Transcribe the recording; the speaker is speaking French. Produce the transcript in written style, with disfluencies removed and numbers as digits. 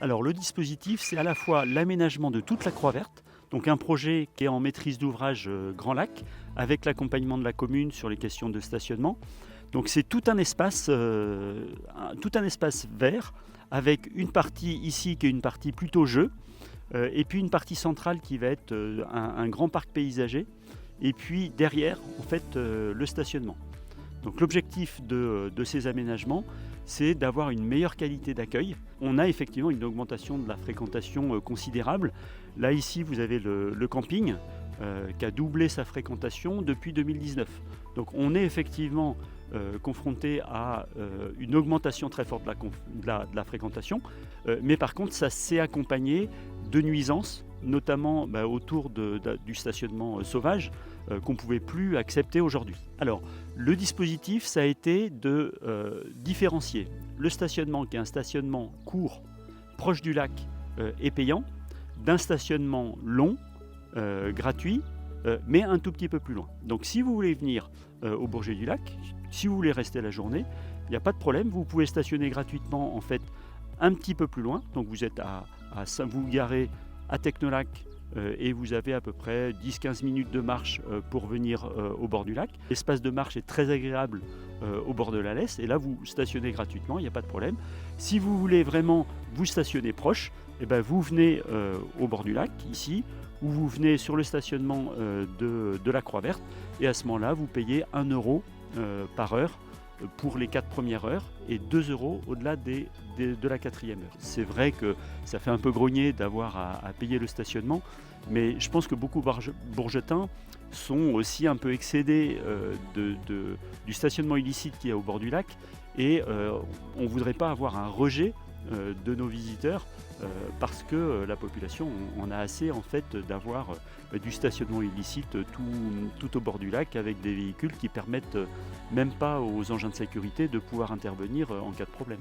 Alors le dispositif, c'est à la fois l'aménagement de toute la Croix Verte, donc un projet qui est en maîtrise d'ouvrage Grand Lac, avec l'accompagnement de la commune sur les questions de stationnement. Donc c'est tout un espace vert, avec une partie ici qui est une partie plutôt jeu, et puis une partie centrale qui va être un grand parc paysager, et puis derrière, en fait, le stationnement. Donc l'objectif de ces aménagements, c'est d'avoir une meilleure qualité d'accueil. On a effectivement une augmentation de la fréquentation considérable. Là, ici, vous avez le camping qui a doublé sa fréquentation depuis 2019. Donc on est effectivement confronté à une augmentation très forte de la fréquentation, mais par contre, ça s'est accompagné de nuisances, notamment autour du stationnement sauvage, qu'on ne pouvait plus accepter aujourd'hui. Alors, le dispositif, ça a été de différencier le stationnement, qui est un stationnement court, proche du lac et payant, d'un stationnement long, gratuit, mais un tout petit peu plus loin. Donc si vous voulez venir au Bourget du Lac, si vous voulez rester la journée, il n'y a pas de problème, vous pouvez stationner gratuitement en fait un petit peu plus loin. Donc vous êtes vous garez à Technolac et vous avez à peu près 10-15 minutes de marche pour venir au bord du lac. L'espace de marche est très agréable au bord de la Lesse et là vous stationnez gratuitement, il n'y a pas de problème. Si vous voulez vraiment vous stationner proche, eh ben, vous venez au bord du lac ici, ou vous venez sur le stationnement de la Croix Verte et à ce moment-là vous payez 1 euro par heure pour les 4 premières heures et 2 euros au-delà de la 4e heure. C'est vrai que ça fait un peu grogner d'avoir à payer le stationnement, mais je pense que beaucoup de Bourgetins sont aussi un peu excédés du stationnement illicite qu'il y a au bord du lac et on ne voudrait pas avoir un rejet de nos visiteurs parce que la population en a assez en fait d'avoir du stationnement illicite tout au bord du lac avec des véhicules qui permettent même pas aux engins de sécurité de pouvoir intervenir en cas de problème.